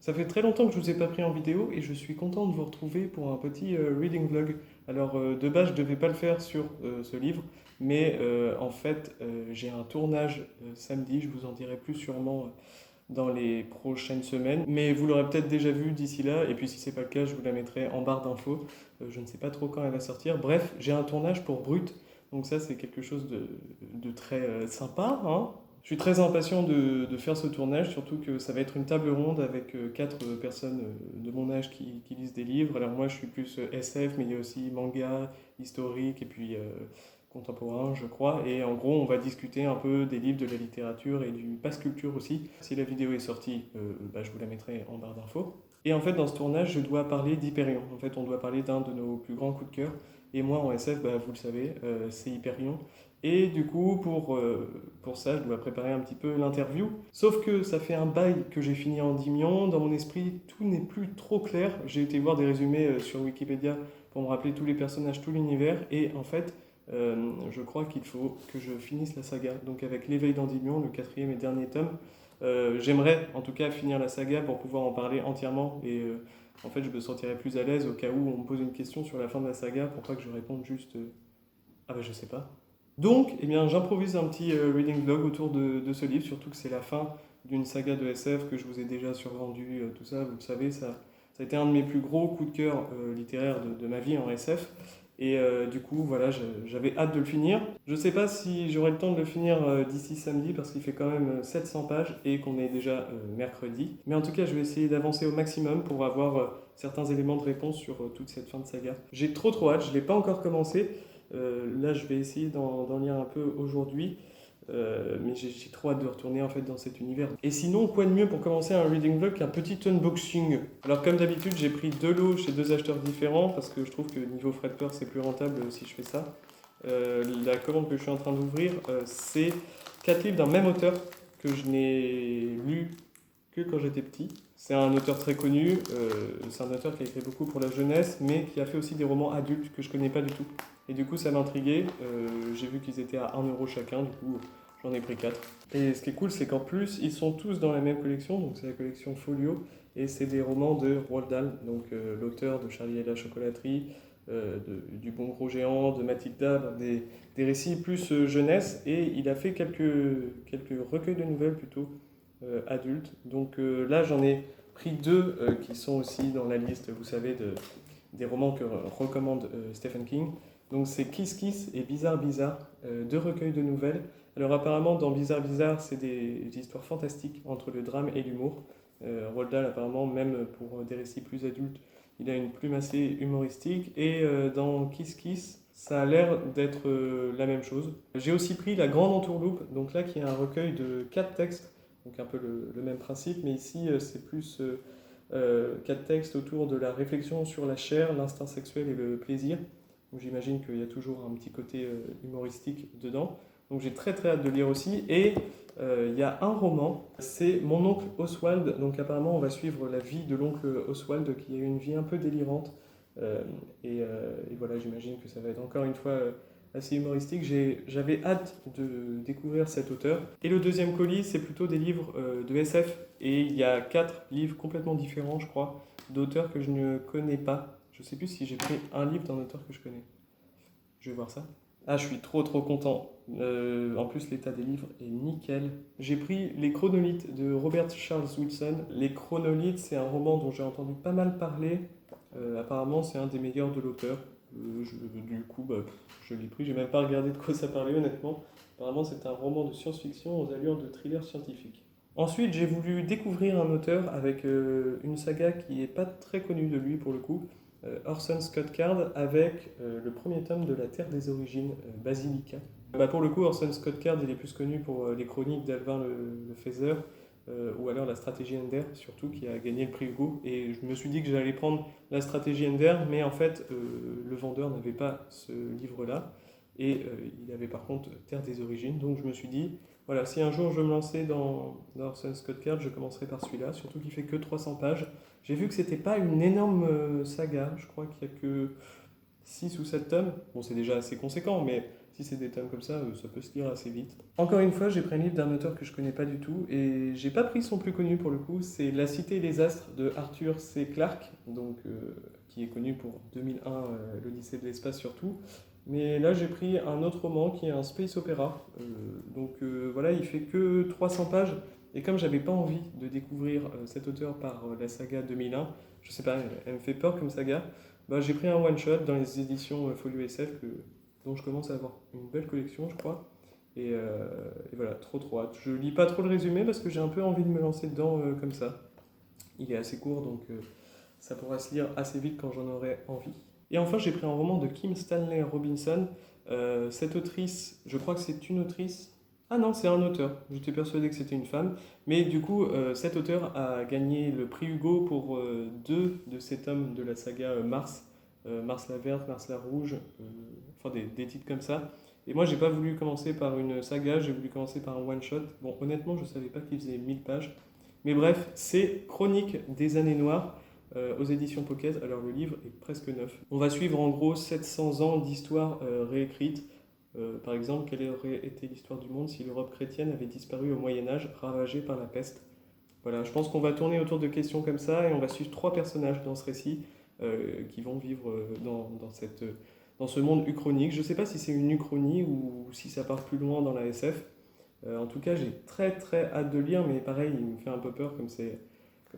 Ça fait très longtemps que je vous ai pas pris en vidéo et je suis content de vous retrouver pour un petit reading vlog. Alors de base je devais pas le faire sur ce livre, mais en fait j'ai un tournage samedi, je vous en dirai plus sûrement dans les prochaines semaines, mais vous l'aurez peut-être déjà vu d'ici là, et puis si c'est pas le cas je vous la mettrai en barre d'infos. Je ne sais pas trop quand elle va sortir. Bref, j'ai un tournage pour Brut, donc ça c'est quelque chose de très sympa, hein. Je suis très impatient de faire ce tournage, surtout que ça va être une table ronde avec quatre personnes de mon âge qui lisent des livres. Alors moi je suis plus SF, mais il y a aussi manga, historique et puis contemporain, je crois. Et en gros, on va discuter un peu des livres, de la littérature et du passe culture aussi. Si la vidéo est sortie, je vous la mettrai en barre d'infos. Et en fait, dans ce tournage, je dois parler d'Hyperion. En fait, on doit parler d'un de nos plus grands coups de cœur. Et moi, en SF, vous le savez, c'est Hyperion. Et du coup, pour ça, je dois préparer un petit peu l'interview. Sauf que ça fait un bail que j'ai fini en Endymion. Dans mon esprit, tout n'est plus trop clair. J'ai été voir des résumés sur Wikipédia pour me rappeler tous les personnages, tout l'univers. Et en fait, je crois qu'il faut que je finisse la saga. Donc avec l'éveil d'Endymion, le quatrième et dernier tome, j'aimerais en tout cas finir la saga pour pouvoir en parler entièrement. Et en fait, je me sentirais plus à l'aise au cas où on me pose une question sur la fin de la saga pour pas que je réponde juste ah je sais pas. Donc, eh bien, j'improvise un petit reading vlog autour de ce livre, surtout que c'est la fin d'une saga de SF que je vous ai déjà survendu, tout ça, vous le savez, ça a été un de mes plus gros coups de cœur littéraires de ma vie en SF. Et du coup, voilà, j'avais hâte de le finir. Je sais pas si j'aurai le temps de le finir d'ici samedi parce qu'il fait quand même 700 pages et qu'on est déjà mercredi. Mais en tout cas, je vais essayer d'avancer au maximum pour avoir certains éléments de réponse sur toute cette fin de saga. J'ai trop hâte, je ne l'ai pas encore commencé. Là, je vais essayer d'en lire un peu aujourd'hui. Mais j'ai trop hâte de retourner en fait dans cet univers. Et sinon, quoi de mieux pour commencer un reading vlog qu'un petit unboxing. Alors comme d'habitude, j'ai pris deux lots chez deux acheteurs différents parce que je trouve que niveau frais de port, c'est plus rentable si je fais ça. La commande que je suis en train d'ouvrir, c'est 4 livres d'un même auteur que je n'ai lu que quand j'étais petit. C'est un auteur très connu, c'est un auteur qui a écrit beaucoup pour la jeunesse, mais qui a fait aussi des romans adultes que je connais pas du tout. Et du coup, ça m'a intrigué. J'ai vu qu'ils étaient à 1 € chacun, du coup, j'en ai pris 4. Et ce qui est cool, c'est qu'en plus, ils sont tous dans la même collection, donc c'est la collection Folio, et c'est des romans de Roald Dahl, donc l'auteur de Charlie et la chocolaterie, du Bon Gros Géant, de Mathilda, des récits plus jeunesse, et il a fait quelques recueils de nouvelles plutôt adultes. Donc là, j'en ai pris deux qui sont aussi dans la liste, vous savez, des romans que recommande Stephen King. Donc c'est Kiss Kiss et Bizarre Bizarre, deux recueils de nouvelles. Alors apparemment dans Bizarre Bizarre, c'est des histoires fantastiques entre le drame et l'humour. Roald Dahl apparemment, même pour des récits plus adultes, il a une plume assez humoristique. Et dans Kiss Kiss, ça a l'air d'être la même chose. J'ai aussi pris La Grande Entourloupe, donc là qui est un recueil de 4 textes, donc un peu le même principe, mais ici c'est plus 4 textes autour de la réflexion sur la chair, l'instinct sexuel et le plaisir. Donc j'imagine qu'il y a toujours un petit côté humoristique dedans. Donc j'ai très hâte de lire aussi. Et il y a un roman, c'est Mon oncle Oswald. Donc apparemment on va suivre la vie de l'oncle Oswald qui a eu une vie un peu délirante. Et voilà, j'imagine que ça va être encore une fois assez humoristique. J'avais hâte de découvrir cet auteur. Et le deuxième colis, c'est plutôt des livres de SF. Et il y a 4 livres complètement différents, je crois, d'auteurs que je ne connais pas. Je sais plus si j'ai pris un livre d'un auteur que je connais. Je vais voir ça. Ah, je suis trop content. En plus, l'état des livres est nickel. J'ai pris Les Chronolithes de Robert Charles Wilson. Les Chronolithes, c'est un roman dont j'ai entendu pas mal parler. Apparemment, c'est un des meilleurs de l'auteur. Du coup, je l'ai pris. J'ai même pas regardé de quoi ça parlait, honnêtement. Apparemment, c'est un roman de science-fiction aux allures de thriller scientifique. Ensuite, j'ai voulu découvrir un auteur avec une saga qui n'est pas très connue de lui pour le coup. Orson Scott Card avec le premier tome de La Terre des Origines, Basilica. Pour le coup, Orson Scott Card, il est plus connu pour les chroniques d'Alvin le Faiseur, ou alors la stratégie Ender, surtout, qui a gagné le prix Hugo. Et je me suis dit que j'allais prendre la stratégie Ender, mais en fait, le vendeur n'avait pas ce livre-là. Et il avait par contre Terre des Origines. Donc je me suis dit, voilà, si un jour je me lançais dans Orson Scott Card, je commencerai par celui-là, surtout qu'il fait que 300 pages. J'ai vu que c'était pas une énorme saga, je crois qu'il y a que 6 ou 7 tomes. Bon, c'est déjà assez conséquent, mais Si c'est des tomes comme ça peut se lire assez vite. Encore une fois, j'ai pris un livre d'un auteur que je connais pas du tout et j'ai pas pris son plus connu pour le coup. C'est La Cité et les Astres de Arthur C. Clarke, qui est connu pour 2001, l'Odyssée de l'espace surtout. Mais là, j'ai pris un autre roman qui est un space opéra. Voilà, il fait que 300 pages. Et comme j'avais pas envie de découvrir cet auteur par la saga 2001, je sais pas, elle me fait peur comme saga, bah, j'ai pris un one-shot dans les éditions Folio SF dont je commence à avoir une belle collection, je crois. Et voilà, trop hâte. Je lis pas trop le résumé parce que j'ai un peu envie de me lancer dedans comme ça. Il est assez court, ça pourra se lire assez vite quand j'en aurai envie. Et enfin, j'ai pris un roman de Kim Stanley Robinson. Cette autrice, je crois que c'est une autrice. Ah non, c'est un auteur. J'étais persuadé que c'était une femme. Mais du coup, cet auteur a gagné le prix Hugo pour deux de ces tomes de la saga Mars. Mars la verte, Mars la rouge, enfin des titres comme ça. Et moi, j'ai pas voulu commencer par une saga, j'ai voulu commencer par un one-shot. Bon, honnêtement, je savais pas qu'il faisait 1000 pages. Mais bref, c'est Chronique des années noires aux éditions Pocket. Alors le livre est presque neuf. On va suivre en gros 700 ans d'histoire réécrite. Par exemple, quelle aurait été l'histoire du monde si l'Europe chrétienne avait disparu au Moyen-Âge, ravagée par la peste? Voilà, je pense qu'on va tourner autour de questions comme ça et on va suivre trois personnages dans ce récit qui vont vivre dans ce monde uchronique. Je ne sais pas si c'est une uchronie ou si ça part plus loin dans la SF. En tout cas, j'ai très hâte de lire, mais pareil, il me fait un peu peur comme c'est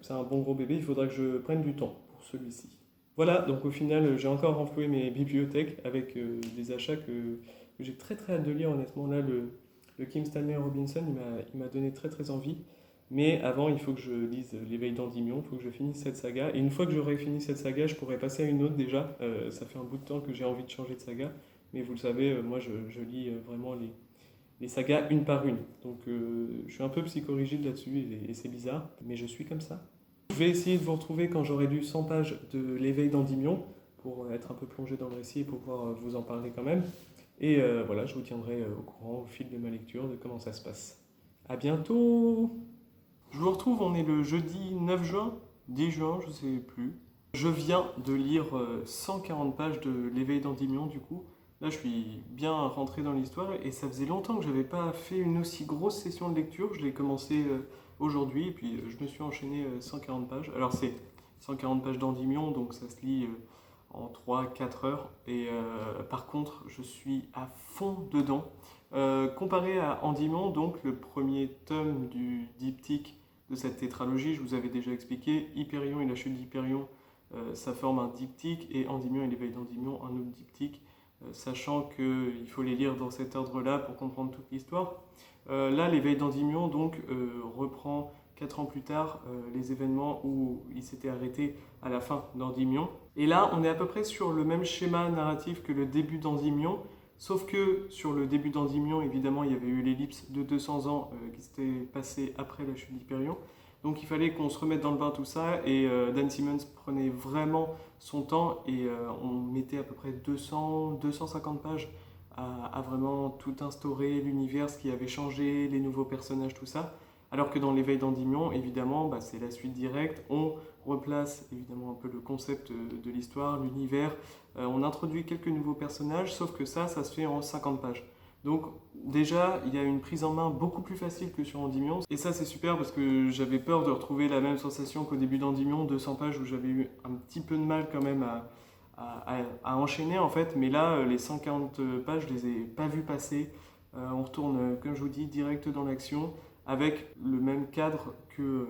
un bon gros bébé. Il faudra que je prenne du temps pour celui-ci. Voilà, donc au final, j'ai encore renfloué mes bibliothèques avec des achats que j'ai très hâte de lire, honnêtement. Là, le Kim Stanley Robinson, il m'a donné très envie. Mais avant, il faut que je lise L'éveil d'Endymion, il faut que je finisse cette saga. Et une fois que j'aurai fini cette saga, je pourrai passer à une autre déjà. Ça fait un bout de temps que j'ai envie de changer de saga. Mais vous le savez, moi, je lis vraiment les sagas une par une. Je suis un peu psychorigide là-dessus et c'est bizarre, mais je suis comme ça. Je vais essayer de vous retrouver quand j'aurai lu 100 pages de L'éveil d'Endymion pour être un peu plongé dans le récit et pour pouvoir vous en parler quand même. Et voilà, je vous tiendrai au courant au fil de ma lecture de comment ça se passe. À bientôt! Je vous retrouve, on est le jeudi 9 juin, 10 juin, je sais plus. Je viens de lire 140 pages de L'éveil d'Endymion du coup. Là, je suis bien rentré dans l'histoire et ça faisait longtemps que j'avais pas fait une aussi grosse session de lecture. Je l'ai commencé aujourd'hui et puis je me suis enchaîné 140 pages. Alors c'est 140 pages d'Endymion, donc ça se lit en 3-4 heures. Et par contre, je suis à fond dedans. Comparé à Endymion, donc le premier tome du diptyque de cette tétralogie, je vous avais déjà expliqué, Hyperion et la chute d'Hyperion, ça forme un diptyque, et Endymion et l'éveil d'Endymion, un autre diptyque, sachant qu'il faut les lire dans cet ordre-là pour comprendre toute l'histoire. Là, l'éveil d'Endymion reprend 4 ans plus tard les événements où il s'était arrêté à la fin d'Endymion. Et là, on est à peu près sur le même schéma narratif que le début d'Endymion, sauf que sur le début d'Endymion, évidemment, il y avait eu l'ellipse de 200 ans qui s'était passée après la chute d'Hyperion. Donc il fallait qu'on se remette dans le bain tout ça, et Dan Simmons prenait vraiment son temps, et on mettait à peu près 200-250 pages à vraiment tout instaurer, l'univers, ce qui avait changé, les nouveaux personnages, tout ça. Alors que dans l'éveil d'Endymion, évidemment, c'est la suite directe. On replace évidemment un peu le concept de l'histoire, l'univers. On introduit quelques nouveaux personnages, sauf que ça se fait en 50 pages. Donc déjà, il y a une prise en main beaucoup plus facile que sur Endymion. Et ça, c'est super parce que j'avais peur de retrouver la même sensation qu'au début d'Endymion, 200 pages où j'avais eu un petit peu de mal quand même à enchaîner en fait. Mais là, les 140 pages, je les ai pas vues passer. On retourne, comme je vous dis, direct dans l'action, avec le même cadre que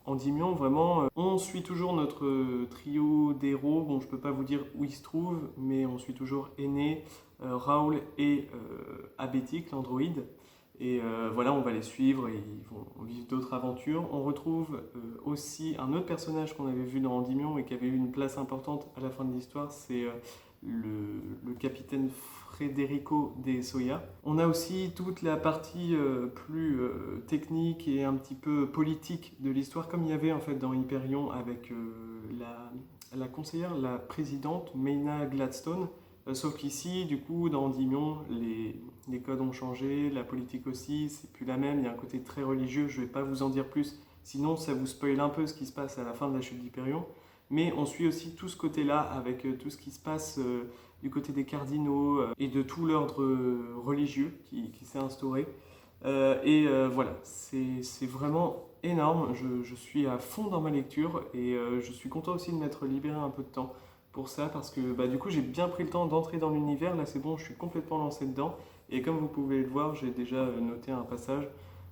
Endymion. Vraiment, on suit toujours notre trio d'héros. Bon, je peux pas vous dire où ils se trouvent, mais on suit toujours Aîné, Raoul et Abétique, l'androïde. Et voilà, on va les suivre et ils vont vivre d'autres aventures. On retrouve aussi un autre personnage qu'on avait vu dans Endymion et qui avait eu une place importante à la fin de l'histoire, c'est le capitaine Federico de Soya. On a aussi toute la partie plus technique et un petit peu politique de l'histoire, comme il y avait en fait dans Hyperion avec la conseillère, la présidente Maina Gladstone. Sauf qu'ici, du coup, dans Endymion, les codes ont changé, la politique aussi, c'est plus la même, il y a un côté très religieux, je ne vais pas vous en dire plus, sinon ça vous spoil un peu ce qui se passe à la fin de la chute d'Hyperion. Mais on suit aussi tout ce côté-là avec tout ce qui se passe du côté des cardinaux et de tout l'ordre religieux qui s'est instauré. Voilà, c'est vraiment énorme. Je suis à fond dans ma lecture et je suis content aussi de m'être libéré un peu de temps pour ça parce que bah, du coup j'ai bien pris le temps d'entrer dans l'univers. Là c'est bon, je suis complètement lancé dedans. Et comme vous pouvez le voir, j'ai déjà noté un passage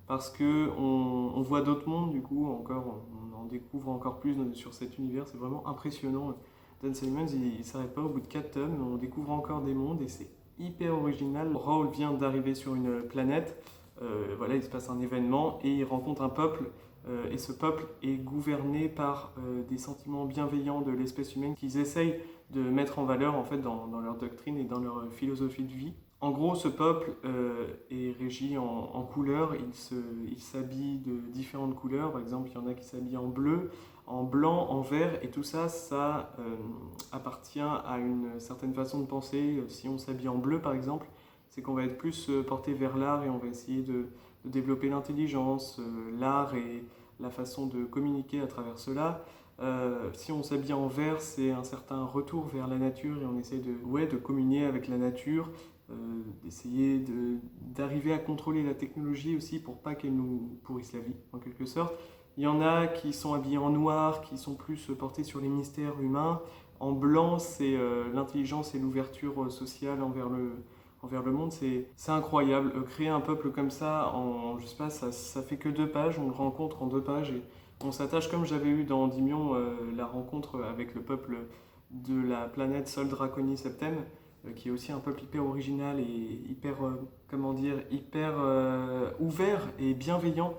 parce que on voit d'autres mondes, du coup, encore, on en découvre encore plus sur cet univers. C'est vraiment impressionnant. Dan Simmons, il ne s'arrête pas au bout de 4 tomes. On découvre encore des mondes et c'est hyper original. Raoul vient d'arriver sur une planète. Voilà, il se passe un événement et il rencontre un peuple. Et ce peuple est gouverné par des sentiments bienveillants de l'espèce humaine qu'ils essayent de mettre en valeur en fait dans leur doctrine et dans leur philosophie de vie. En gros, ce peuple est régi en couleurs. Il s'habille de différentes couleurs. Par exemple, il y en a qui s'habillent en bleu, en blanc, en vert. Et tout ça, ça appartient à une certaine façon de penser. Si on s'habille en bleu, par exemple, c'est qu'on va être plus porté vers l'art et on va essayer de développer l'intelligence, l'art et la façon de communiquer à travers cela. Si on s'habille en vert, c'est un certain retour vers la nature et on essaie de communier avec la nature, d'essayer d'arriver à contrôler la technologie aussi pour pas qu'elle nous pourrisse la vie, en quelque sorte. Il y en a qui sont habillés en noir, qui sont plus portés sur les mystères humains. En blanc, c'est l'intelligence et l'ouverture sociale envers le monde. C'est incroyable. Créer un peuple comme ça, je sais pas, ça fait que 2 pages, on le rencontre en 2 pages et on s'attache comme j'avais eu dans Endymion, la rencontre avec le peuple de la planète Sol Draconis Septem, qui est aussi un peuple hyper original et hyper, comment dire, hyper ouvert et bienveillant.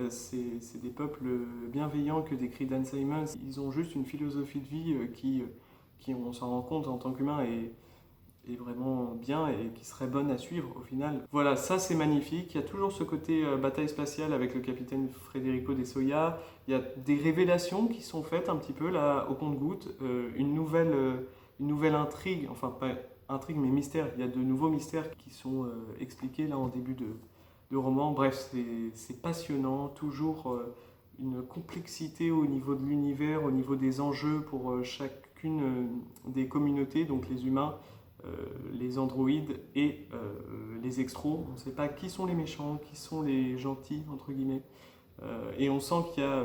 C'est des peuples bienveillants que décrit Dan Simmons. Ils ont juste une philosophie de vie qui on s'en rend compte en tant qu'humain, est vraiment bien et qui serait bonne à suivre au final. Voilà, ça c'est magnifique. Il y a toujours ce côté bataille spatiale avec le capitaine Federico de Soya. Il y a des révélations qui sont faites un petit peu là au compte-gouttes. Une nouvelle intrigue, enfin pas intrigue mais mystère. Il y a de nouveaux mystères qui sont expliqués là en début de roman. Bref, c'est passionnant. Toujours une complexité au niveau de l'univers, au niveau des enjeux pour chacune des communautés, donc les humains, les androïdes et les extros. On ne sait pas qui sont les méchants, qui sont les gentils, entre guillemets. Et on sent qu'il y a...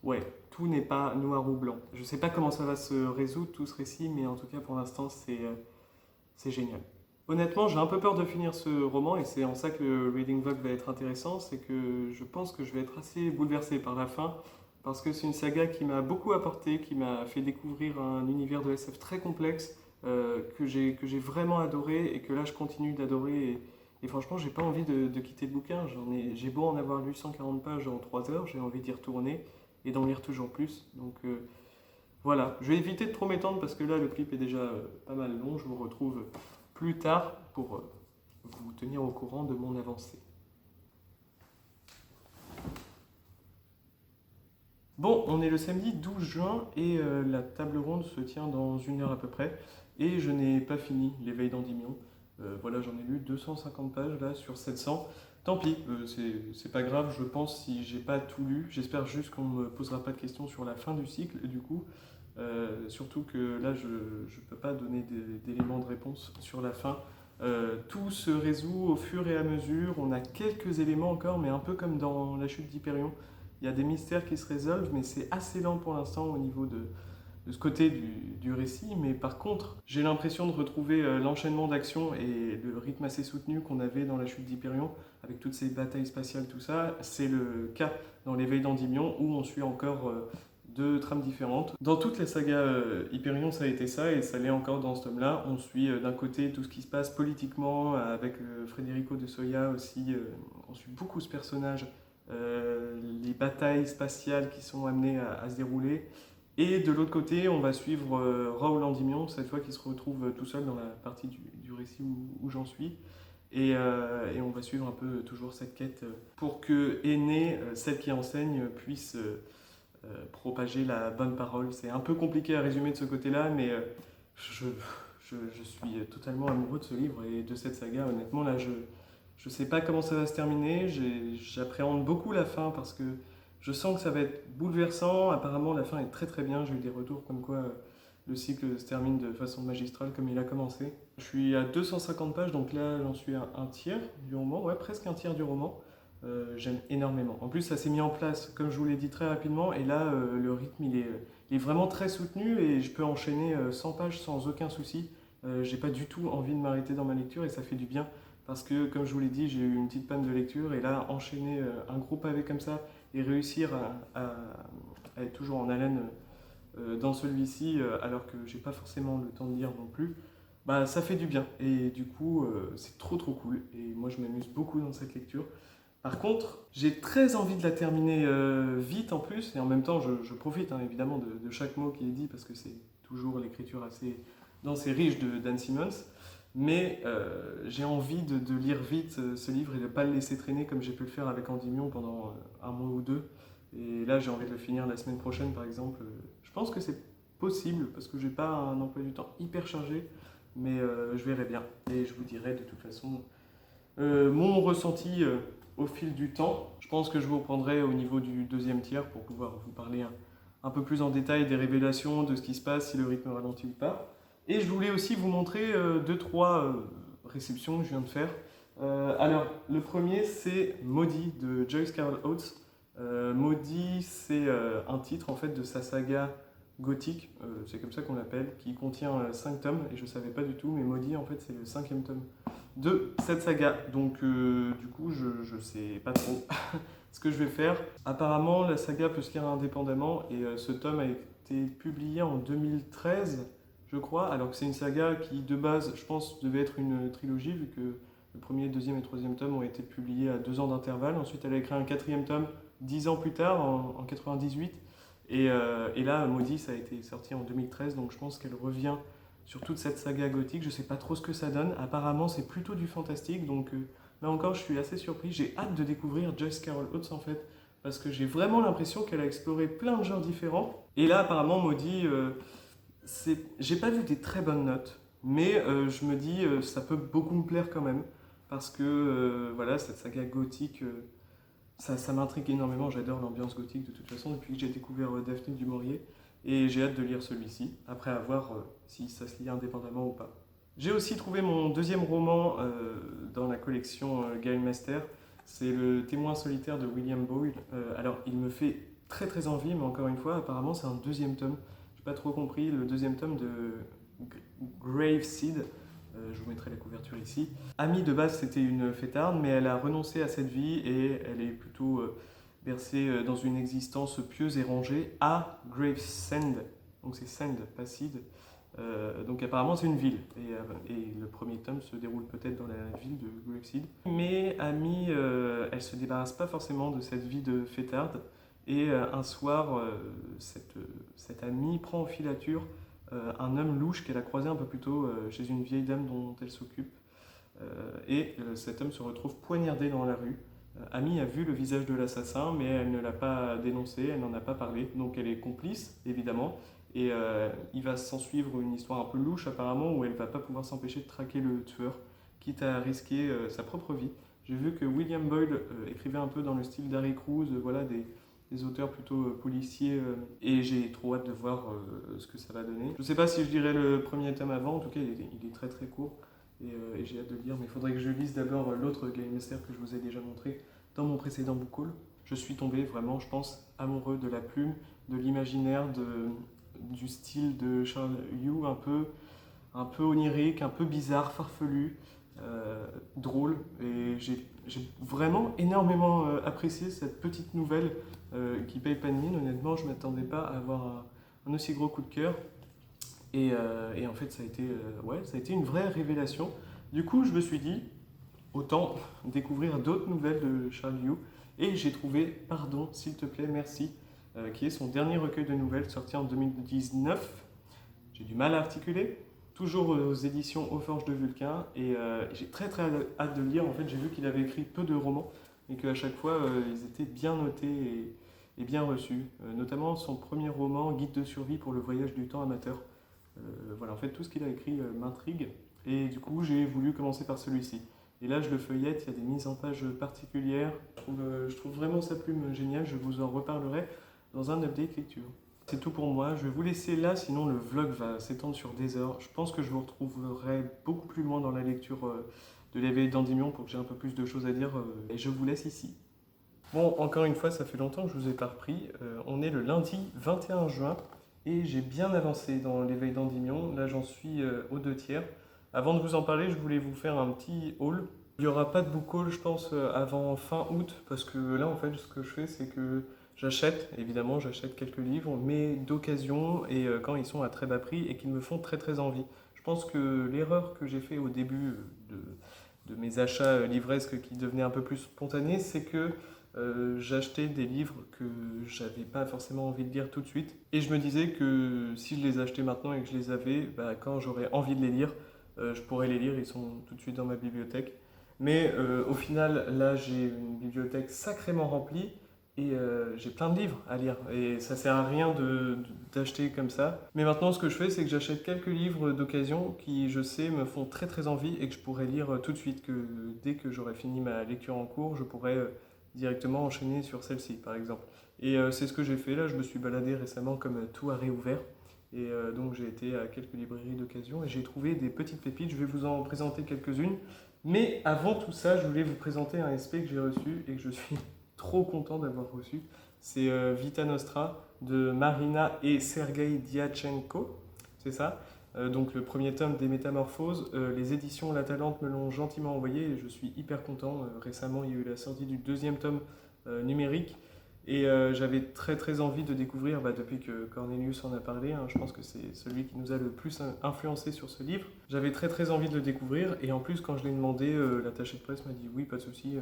ouais, tout n'est pas noir ou blanc. Je ne sais pas comment ça va se résoudre, tout ce récit, mais en tout cas, pour l'instant, c'est génial. Honnêtement, j'ai un peu peur de finir ce roman, et c'est en ça que le Reading Vlog va être intéressant, c'est que je pense que je vais être assez bouleversé par la fin, parce que c'est une saga qui m'a beaucoup apporté, qui m'a fait découvrir un univers de SF très complexe, que j'ai vraiment adoré et que là je continue d'adorer et franchement j'ai pas envie de quitter le bouquin. J'ai beau en avoir lu 140 pages en 3 heures, j'ai envie d'y retourner et d'en lire toujours plus. Donc voilà, je vais éviter de trop m'étendre parce que là le clip est déjà pas mal long. Je vous retrouve plus tard pour vous tenir au courant de mon avancée. Bon, on est le samedi 12 juin et la table ronde se tient dans 1 heure à peu près. Et je n'ai pas fini l'éveil d'Endymion. Voilà, j'en ai lu 250 pages là sur 700. Tant pis, c'est pas grave, je pense, si j'ai pas tout lu. J'espère juste qu'on ne me posera pas de questions sur la fin du cycle, du coup. Surtout que là, je ne peux pas donner d'éléments de réponse sur la fin. Tout se résout au fur et à mesure. On a quelques éléments encore, mais un peu comme dans la chute d'Hyperion. Il y a des mystères qui se résolvent, mais c'est assez lent pour l'instant au niveau de ce côté du récit. Mais par contre, j'ai l'impression de retrouver l'enchaînement d'actions et le rythme assez soutenu qu'on avait dans la chute d'Hyperion, avec toutes ces batailles spatiales, tout ça. C'est le cas dans l'éveil d'Endymion, où on suit encore 2 trames différentes. Dans toute la saga Hyperion, ça a été ça, et ça l'est encore dans ce tome-là. On suit d'un côté tout ce qui se passe politiquement, avec Federico de Soya aussi. On suit beaucoup ce personnage. Les batailles spatiales qui sont amenées à se dérouler. Et de l'autre côté, on va suivre Raoul Endymion, cette fois qui se retrouve tout seul dans la partie du récit où j'en suis. Et on va suivre un peu toujours cette quête pour que Aînée, celle qui enseigne, puisse propager la bonne parole. C'est un peu compliqué à résumer de ce côté-là, mais je suis totalement amoureux de ce livre et de cette saga. Honnêtement, là, je ne sais pas comment ça va se terminer. J'appréhende beaucoup la fin parce que je sens que ça va être bouleversant. Apparemment, la fin est très très bien. J'ai eu des retours comme quoi le cycle se termine de façon magistrale comme il a commencé. Je suis à 250 pages, donc là j'en suis à un tiers du roman, ouais, presque un tiers du roman. J'aime énormément. En plus, ça s'est mis en place, comme je vous l'ai dit, très rapidement, et là, le rythme, il est vraiment très soutenu, et je peux enchaîner 100 pages sans aucun souci. J'ai pas du tout envie de m'arrêter dans ma lecture, et ça fait du bien, parce que, comme je vous l'ai dit, j'ai eu une petite panne de lecture, et là, enchaîner un gros pavé comme ça, et réussir à être toujours en haleine dans celui-ci, alors que j'ai pas forcément le temps de lire non plus, bah, ça fait du bien, et du coup, c'est trop trop cool, et moi, je m'amuse beaucoup dans cette lecture. Par contre, j'ai très envie de la terminer vite en plus, et en même temps, je profite hein, évidemment de chaque mot qui est dit, parce que c'est toujours l'écriture assez dense et riche de Dan Simmons. Mais j'ai envie de lire vite ce livre et de ne pas le laisser traîner comme j'ai pu le faire avec Endymion pendant un mois ou deux. Et là, j'ai envie de le finir la semaine prochaine, par exemple. Je pense que c'est possible, parce que j'ai pas un emploi du temps hyper chargé, mais je verrai bien. Et je vous dirai de toute façon mon ressenti au fil du temps. Je pense que je vous reprendrai au niveau du deuxième tiers pour pouvoir vous parler un peu plus en détail des révélations, de ce qui se passe, si le rythme ralentit ou pas. Et je voulais aussi vous montrer deux, trois réceptions que je viens de faire. Alors, le premier, c'est Maudit de Joyce Carol Oates. Maudit, c'est un titre en fait de sa saga gothique, c'est comme ça qu'on l'appelle, qui contient 5 tomes, et je ne savais pas du tout, mais Maudit, en fait, c'est le 5e tome de cette saga. Donc, du coup, je ne sais pas trop ce que je vais faire. Apparemment, la saga peut se lire indépendamment, et ce tome a été publié en 2013, je crois, alors que c'est une saga qui, de base, je pense, devait être une trilogie, vu que le premier, deuxième et troisième tome ont été publiés à 2 ans d'intervalle. Ensuite, elle a écrit un 4e tome 10 ans plus tard, en 98. Et là, Maudit, ça a été sorti en 2013, donc je pense qu'elle revient sur toute cette saga gothique. Je ne sais pas trop ce que ça donne. Apparemment, c'est plutôt du fantastique, donc là encore, je suis assez surpris. J'ai hâte de découvrir Joyce Carol Oates, en fait, parce que j'ai vraiment l'impression qu'elle a exploré plein de genres différents. Et là, apparemment, Maudit, j'ai pas vu des très bonnes notes, mais je me dis, ça peut beaucoup me plaire quand même, parce que voilà, cette saga gothique, ça m'intrigue énormément. J'adore l'ambiance gothique de toute façon depuis que j'ai découvert Daphné du Maurier, et j'ai hâte de lire celui-ci, après avoir si ça se lit indépendamment ou pas. J'ai aussi trouvé mon deuxième roman dans la collection Gaël Master, c'est Le Témoin solitaire de William Boyle. Alors il me fait très très envie, mais encore une fois, apparemment c'est un deuxième tome. J'ai pas trop compris, le deuxième tome de Grave Seed. Je vous mettrai la couverture ici. Amy, de base, c'était une fêtarde, mais elle a renoncé à cette vie et elle est plutôt bercée dans une existence pieuse et rangée à Gravesend. Donc c'est Send, pas Seed. Donc apparemment c'est une ville. Et le premier tome se déroule peut-être dans la ville de Gravesend. Mais Amy, elle se débarrasse pas forcément de cette vie de fêtarde. Et un soir, cette amie prend en filature un homme louche qu'elle a croisé un peu plus tôt chez une vieille dame dont elle s'occupe. Et cet homme se retrouve poignardé dans la rue. Amy a vu le visage de l'assassin, mais elle ne l'a pas dénoncé, elle n'en a pas parlé. Donc elle est complice, évidemment. Et il va s'en suivre une histoire un peu louche, apparemment, où elle ne va pas pouvoir s'empêcher de traquer le tueur, quitte à risquer sa propre vie. J'ai vu que William Boyle écrivait un peu dans le style d'Harry Cruz, voilà, des auteurs plutôt policiers, et j'ai trop hâte de voir ce que ça va donner. Je ne sais pas si je dirais le premier tome avant, en tout cas il est très très court, et j'ai hâte de le lire, mais il faudrait que je lise d'abord l'autre Gaël Master que je vous ai déjà montré dans mon précédent book haul. Je suis tombé vraiment, je pense, amoureux de la plume, de l'imaginaire, du style de Charles Yu, un peu onirique, un peu bizarre, farfelu, drôle, et j'ai vraiment énormément apprécié cette petite nouvelle qui paye pas de mine. Honnêtement, je ne m'attendais pas à avoir un aussi gros coup de cœur, et en fait ça a été une vraie révélation. Du coup, je me suis dit, autant découvrir d'autres nouvelles de Charles Yu, et j'ai trouvé Pardon, s'il te plaît, merci, qui est son dernier recueil de nouvelles sorti en 2019. J'ai du mal à articuler, toujours aux éditions Aux Forges de Vulcain, et j'ai très très hâte de le lire. En fait, j'ai vu qu'il avait écrit peu de romans, et qu'à chaque fois, ils étaient bien notés et bien reçus. Notamment son premier roman, Guide de survie pour le voyage du temps amateur. Voilà, en fait, tout ce qu'il a écrit m'intrigue, et du coup, j'ai voulu commencer par celui-ci. Et là, je le feuillette, il y a des mises en page particulières. Je trouve vraiment sa plume géniale, je vous en reparlerai dans un update lecture. C'est tout pour moi, je vais vous laisser là, sinon le vlog va s'étendre sur des heures. Je pense que je vous retrouverai beaucoup plus loin dans la lecture de l'éveil d'Endymion pour que j'ai un peu plus de choses à dire et je vous laisse ici. Bon, encore une fois, ça fait longtemps que je vous ai pas repris. On est le lundi 21 juin et j'ai bien avancé dans l'éveil d'Endymion. Là, j'en suis aux 2 tiers. Avant de vous en parler, je voulais vous faire un petit haul. Il n'y aura pas de book haul, je pense, avant fin août parce que là, en fait, ce que je fais, c'est que évidemment, j'achète quelques livres, mais d'occasion et quand ils sont à très bas prix et qu'ils me font très très envie. Je pense que l'erreur que j'ai fait au début de mes achats livresques qui devenaient un peu plus spontanés, c'est que j'achetais des livres que j'avais pas forcément envie de lire tout de suite. Et je me disais que si je les achetais maintenant et que je les avais, bah, quand j'aurais envie de les lire, je pourrais les lire, ils sont tout de suite dans ma bibliothèque. Mais au final, là, j'ai une bibliothèque sacrément remplie et j'ai plein de livres à lire. Et ça sert à rien d'acheter comme ça. Mais maintenant, ce que je fais, c'est que j'achète quelques livres d'occasion qui, je sais, me font très très envie et que je pourrais lire tout de suite. Que dès que j'aurai fini ma lecture en cours, je pourrais directement enchaîner sur celle-ci, par exemple. Et c'est ce que j'ai fait là. Je me suis baladé récemment comme tout a réouvert. Et donc j'ai été à quelques librairies d'occasion et j'ai trouvé des petites pépites. Je vais vous en présenter quelques-unes. Mais avant tout ça, je voulais vous présenter un SP que j'ai reçu et que je suis trop content d'avoir reçu. C'est Vita Nostra de Marina et Sergei Diatchenko. C'est ça. Donc le premier tome des Métamorphoses. Les éditions La Talente me l'ont gentiment envoyé et je suis hyper content. Récemment, il y a eu la sortie du deuxième tome numérique. Et j'avais très très envie de découvrir, bah, depuis que Cornelius en a parlé, hein, je pense que c'est celui qui nous a le plus influencé sur ce livre. J'avais très très envie de le découvrir et en plus quand je l'ai demandé, l'attaché de presse m'a dit oui, pas de souci,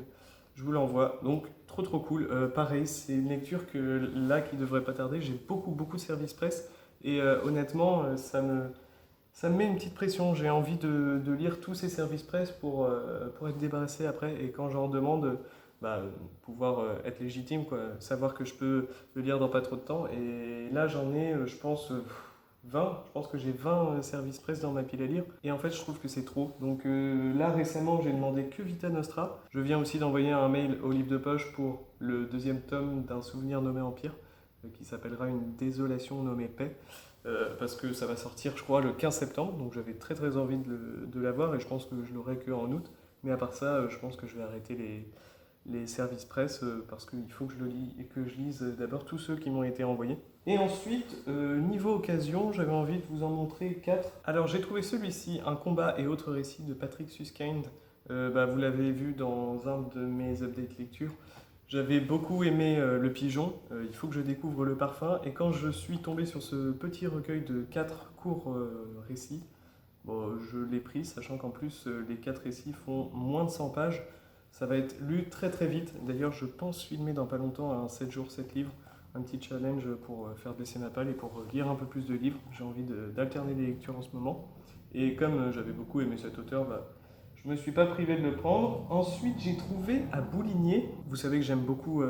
je vous l'envoie. Donc trop trop cool. Pareil, c'est une lecture que là qui devrait pas tarder. J'ai beaucoup beaucoup de services presse et honnêtement ça me met une petite pression. J'ai envie de lire tous ces services presse pour être débarrassé après et quand j'en demande bah, pouvoir être légitime, quoi. Savoir que je peux le lire dans pas trop de temps. Et là, j'en ai, je pense, 20. Je pense que j'ai 20 services presse dans ma pile à lire. Et en fait, je trouve que c'est trop. Donc là, récemment, j'ai demandé que Vita Nostra. Je viens aussi d'envoyer un mail au livre de poche pour le deuxième tome d'un souvenir nommé Empire, qui s'appellera Une désolation nommée Paix. Parce que ça va sortir, je crois, le 15 septembre. Donc j'avais très très envie de l'avoir et je pense que je l'aurai qu'en août. Mais à part ça, je pense que je vais arrêter les services presse parce qu'il faut que je le lis et que je lise d'abord tous ceux qui m'ont été envoyés. Et ensuite, niveau occasion, j'avais envie de vous en montrer 4. Alors j'ai trouvé celui-ci, Un combat et autres récits de Patrick Suskind. Bah, vous l'avez vu dans un de mes updates lecture. J'avais beaucoup aimé Le Pigeon, il faut que je découvre Le Parfum, et quand je suis tombé sur ce petit recueil de 4 courts récits, bon, je l'ai pris, sachant qu'en plus les 4 récits font moins de 100 pages. Ça va être lu très très vite. D'ailleurs, je pense filmer dans pas longtemps un 7 jours 7 livres, un petit challenge pour faire baisser ma palle et pour lire un peu plus de livres. J'ai envie d'alterner les lectures en ce moment. Et comme j'avais beaucoup aimé cet auteur, bah, je ne me suis pas privé de le prendre. Ensuite, j'ai trouvé à Bouligné. Vous savez que j'aime beaucoup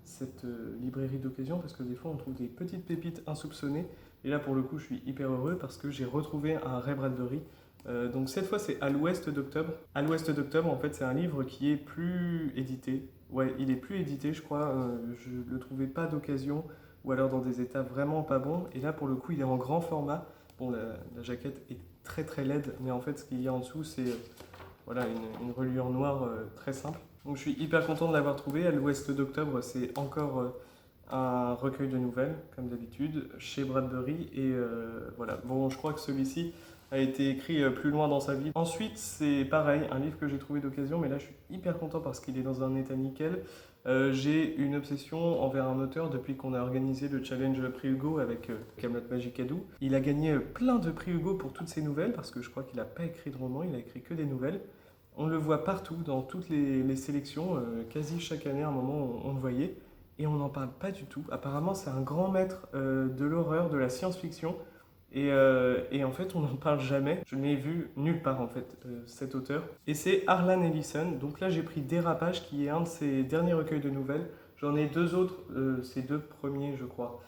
cette librairie d'occasion parce que des fois, on trouve des petites pépites insoupçonnées. Et là, pour le coup, je suis hyper heureux parce que j'ai retrouvé un Ray Bradbury. Donc cette fois, c'est À l'Ouest d'Octobre. À l'Ouest d'Octobre, en fait, c'est un livre qui est plus édité. Ouais, il est plus édité, je crois. Je ne le trouvais pas d'occasion ou alors dans des états vraiment pas bons. Et là, pour le coup, il est en grand format. Bon, la jaquette est très très laide, mais en fait, ce qu'il y a en dessous, c'est voilà, une reliure noire très simple. Donc je suis hyper content de l'avoir trouvé. À l'Ouest d'Octobre, c'est encore un recueil de nouvelles, comme d'habitude, chez Bradbury. Et voilà, bon, je crois que celui-ci a été écrit plus loin dans sa vie. Ensuite, c'est pareil, un livre que j'ai trouvé d'occasion, mais là je suis hyper content parce qu'il est dans un état nickel. J'ai une obsession envers un auteur depuis qu'on a organisé le challenge Prix Hugo avec Camelot Magicadou. Il a gagné plein de prix Hugo pour toutes ses nouvelles parce que je crois qu'il n'a pas écrit de roman, il a écrit que des nouvelles. On le voit partout, dans toutes les sélections, quasi chaque année, à un moment, on le voyait. Et on n'en parle pas du tout. Apparemment, c'est un grand maître de l'horreur, de la science-fiction. Et en fait, on n'en parle jamais. Je ne l'ai vu nulle part, en fait, cet auteur. Et c'est Harlan Ellison. Donc là, j'ai pris Dérapage, qui est un de ses derniers recueils de nouvelles. J'en ai 2 autres, ces 2 premiers, je crois.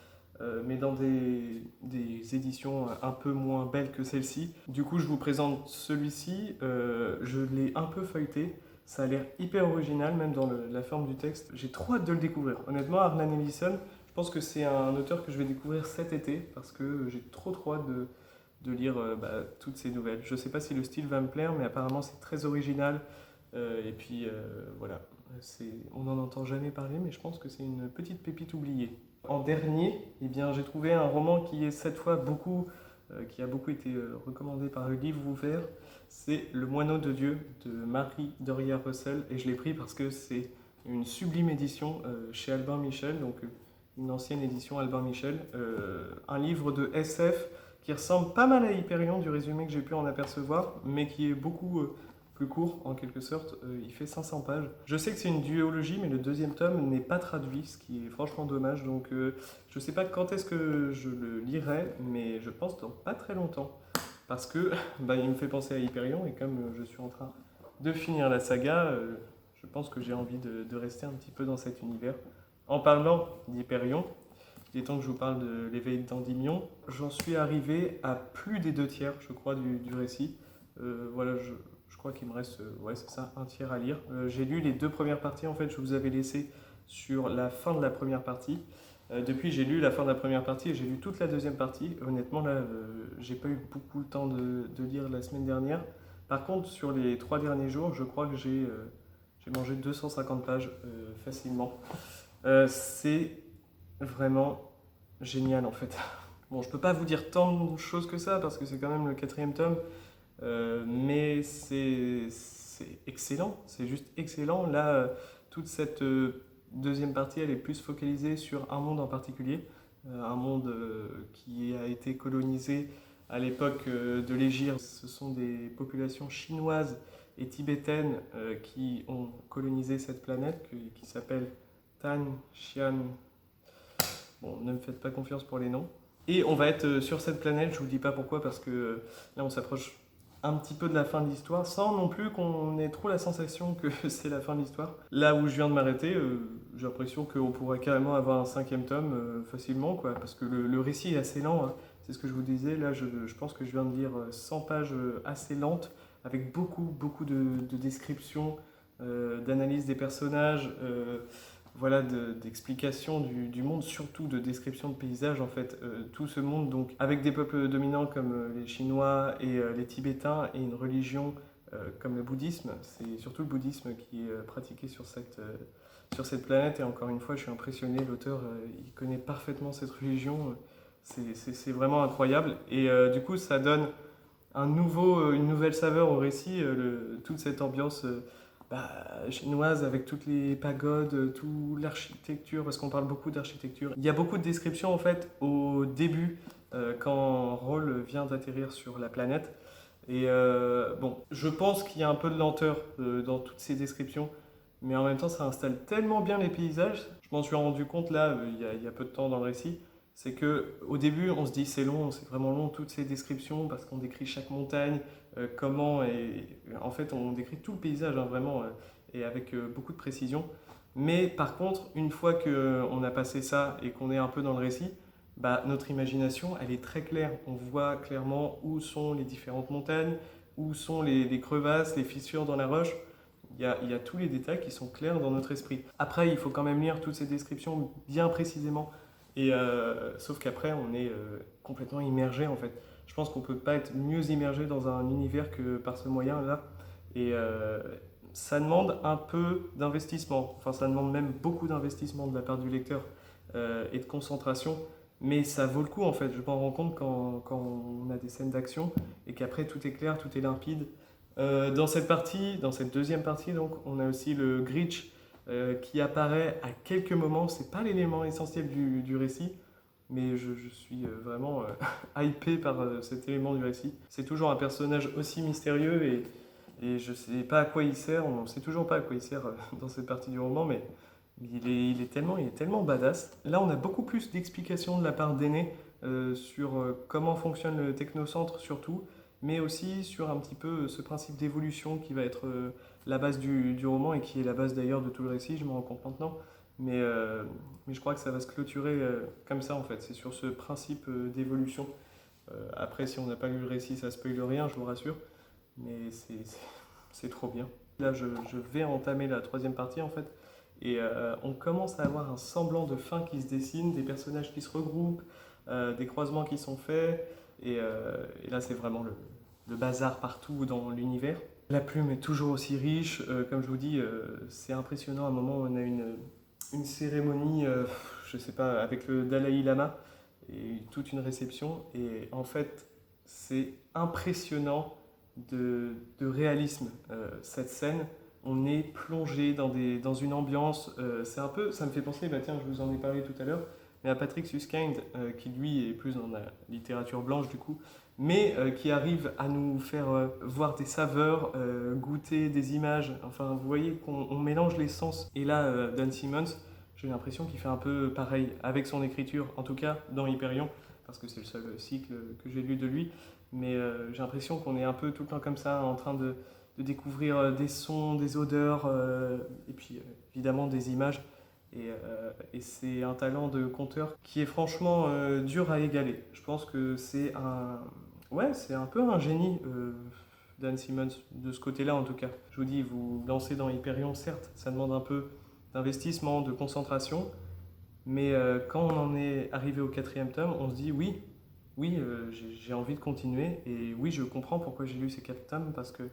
Mais dans des éditions un peu moins belles que celle-ci. Du coup, je vous présente celui-ci. Je l'ai un peu feuilleté. Ça a l'air hyper original, même dans la forme du texte. J'ai trop hâte de le découvrir. Honnêtement, Harlan Ellison, je pense que c'est un auteur que je vais découvrir cet été parce que j'ai trop hâte de lire toutes ces nouvelles. Je ne sais pas si le style va me plaire, mais apparemment c'est très original. Et puis voilà, on n'en entend jamais parler, mais je pense que c'est une petite pépite oubliée. En dernier, eh bien, j'ai trouvé un roman qui est cette fois qui a beaucoup été recommandé par le Livre Ouvert. C'est Le Moineau de Dieu de Marie Doria Russell, et je l'ai pris parce que c'est une sublime édition chez Albin Michel, donc une ancienne édition Albin Michel, un livre de SF qui ressemble pas mal à Hyperion du résumé que j'ai pu en apercevoir, mais qui est beaucoup plus court en quelque sorte. Il fait 500 pages. Je sais que c'est une duologie, mais le deuxième tome n'est pas traduit, ce qui est franchement dommage. Donc je sais pas quand est-ce que je le lirai, mais je pense dans pas très longtemps. Parce que il me fait penser à Hyperion, et comme je suis en train de finir la saga, je pense que j'ai envie de rester un petit peu dans cet univers. En parlant d'Hyperion, il est temps que je vous parle de l'éveil d'Endymion. J'en suis arrivé à plus des 2 tiers, je crois, du récit. Voilà, je crois qu'il me reste, ouais, c'est ça, 1 tiers à lire. J'ai lu les 2 premières parties, en fait, je vous avais laissé sur la fin de la première partie. Depuis, j'ai lu la fin de la première partie et j'ai lu toute la deuxième partie. Honnêtement, là, j'ai pas eu beaucoup le temps de lire la semaine dernière. Par contre, sur les 3 derniers jours, je crois que j'ai mangé 250 pages facilement. C'est vraiment génial en fait. Bon, je peux pas vous dire tant de choses que ça parce que c'est quand même le 4e tome, mais c'est excellent, c'est juste excellent. Là, toute cette deuxième partie, elle est plus focalisée sur un monde en particulier, un monde qui a été colonisé à l'époque de l'Hégire. Ce sont des populations chinoises et tibétaines qui ont colonisé cette planète qui s'appelle Tan Xian. Bon, ne me faites pas confiance pour les noms. Et on va être sur cette planète, je vous dis pas pourquoi, parce que là on s'approche un petit peu de la fin de l'histoire, sans non plus qu'on ait trop la sensation que c'est la fin de l'histoire. Là où je viens de m'arrêter, j'ai l'impression qu'on pourrait carrément avoir un 5e tome facilement, quoi, parce que le récit est assez lent, hein. C'est ce que je vous disais, là je pense que je viens de lire 100 pages assez lentes, avec beaucoup de descriptions, d'analyse des personnages, voilà, d'explication du monde, surtout de description de paysages en fait. Tout ce monde donc avec des peuples dominants comme les Chinois et les Tibétains et une religion comme le bouddhisme. C'est surtout le bouddhisme qui est pratiqué sur cette planète et encore une fois je suis impressionné, l'auteur il connaît parfaitement cette religion. C'est vraiment incroyable et du coup ça donne une nouvelle saveur au récit, toute cette ambiance chinoise avec toutes les pagodes, toute l'architecture, parce qu'on parle beaucoup d'architecture. Il y a beaucoup de descriptions en fait au début quand Roll vient d'atterrir sur la planète. Et bon, je pense qu'il y a un peu de lenteur dans toutes ces descriptions, mais en même temps ça installe tellement bien les paysages. Je m'en suis rendu compte là, il y a peu de temps dans le récit. C'est que au début, on se dit c'est long, c'est vraiment long toutes ces descriptions parce qu'on décrit chaque montagne, comment et en fait on décrit tout le paysage hein, vraiment et avec beaucoup de précision. Mais par contre, une fois qu'on a passé ça et qu'on est un peu dans le récit, notre imagination elle est très claire. On voit clairement où sont les différentes montagnes, où sont les crevasses, les fissures dans la roche. Il y a tous les détails qui sont clairs dans notre esprit. Après, il faut quand même lire toutes ces descriptions bien précisément. Et sauf qu'après, on est complètement immergé en fait. Je pense qu'on ne peut pas être mieux immergé dans un univers que par ce moyen-là. Et ça demande un peu d'investissement. Enfin, ça demande même beaucoup d'investissement de la part du lecteur et de concentration. Mais ça vaut le coup en fait. Je m'en rends compte quand on a des scènes d'action et qu'après tout est clair, tout est limpide. Dans cette deuxième partie, donc, on a aussi le Gritch qui apparaît à quelques moments. C'est pas l'élément essentiel du récit, mais je suis vraiment hypé par cet élément du récit. C'est toujours un personnage aussi mystérieux et je sais pas à quoi il sert. On sait toujours pas à quoi il sert dans cette partie du roman, mais il est tellement badass. Là, on a beaucoup plus d'explications de la part d'Aîné sur comment fonctionne le technocentre surtout, mais aussi sur un petit peu ce principe d'évolution qui va être la base du roman et qui est la base d'ailleurs de tout le récit, je me rends compte maintenant. Mais je crois que ça va se clôturer comme ça en fait, c'est sur ce principe d'évolution. Après, si on n'a pas lu le récit, ça spoile rien, je vous rassure, mais c'est trop bien. Là, je vais entamer la 3e partie en fait, Et on commence à avoir un semblant de fin qui se dessine, des personnages qui se regroupent, des croisements qui sont faits. Et là, c'est vraiment le bazar partout dans l'univers. La plume est toujours aussi riche. Comme je vous dis, c'est impressionnant. À un moment, on a une cérémonie, je sais pas, avec le Dalai Lama et toute une réception. Et en fait, c'est impressionnant de réalisme. Cette scène, on est plongé dans une ambiance. C'est un peu, ça me fait penser, bah tiens, je vous en ai parlé tout à l'heure, mais à Patrick Suskind, qui lui est plus dans la littérature blanche du coup, mais qui arrive à nous faire voir des saveurs, goûter des images. Enfin, vous voyez qu'on mélange les sens. Et là, Dan Simmons, j'ai l'impression qu'il fait un peu pareil avec son écriture, en tout cas dans Hyperion, parce que c'est le seul cycle que j'ai lu de lui. Mais j'ai l'impression qu'on est un peu tout le temps comme ça, en train de découvrir des sons, des odeurs, et puis évidemment des images. Et c'est un talent de conteur qui est franchement dur à égaler. Je pense que ouais, c'est un peu un génie, Dan Simmons, de ce côté-là en tout cas. Je vous dis, vous lancez dans Hyperion, certes, ça demande un peu d'investissement, de concentration, mais quand on en est arrivé au quatrième tome, on se dit oui, oui, j'ai envie de continuer, et oui, je comprends pourquoi j'ai lu ces 4 tomes, parce que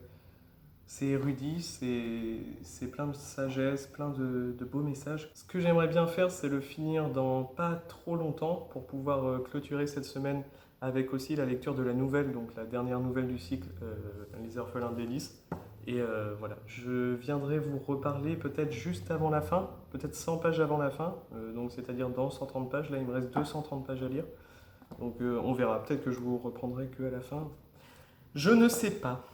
c'est érudit, c'est plein de sagesse, plein de beaux messages. Ce que j'aimerais bien faire, c'est le finir dans pas trop longtemps pour pouvoir clôturer cette semaine avec aussi la lecture de la nouvelle, donc la dernière nouvelle du cycle, Les Orphelins d'Hélice. Et voilà, je viendrai vous reparler peut-être juste avant la fin, peut-être 100 pages avant la fin, donc c'est-à-dire dans 130 pages. Là, il me reste 230 pages à lire. Donc on verra, peut-être que je vous reprendrai que à la fin. Je ne sais pas.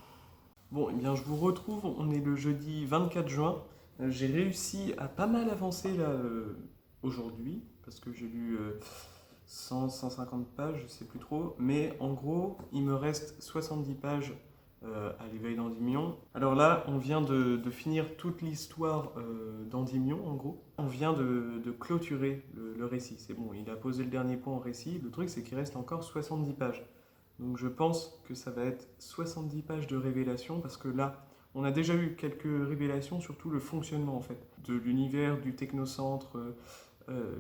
Bon, eh bien, je vous retrouve, on est le jeudi 24 juin. J'ai réussi à pas mal avancer là aujourd'hui, parce que j'ai lu 150 pages, je sais plus trop. Mais en gros, il me reste 70 pages à l'éveil d'Endymion. Alors là, on vient de finir toute l'histoire d'Endymion, en gros. On vient de clôturer le récit. C'est bon, il a posé le dernier point en récit. Le truc, c'est qu'il reste encore 70 pages. Donc je pense que ça va être 70 pages de révélations, parce que là, on a déjà eu quelques révélations, surtout le fonctionnement en fait, de l'univers, du technocentre,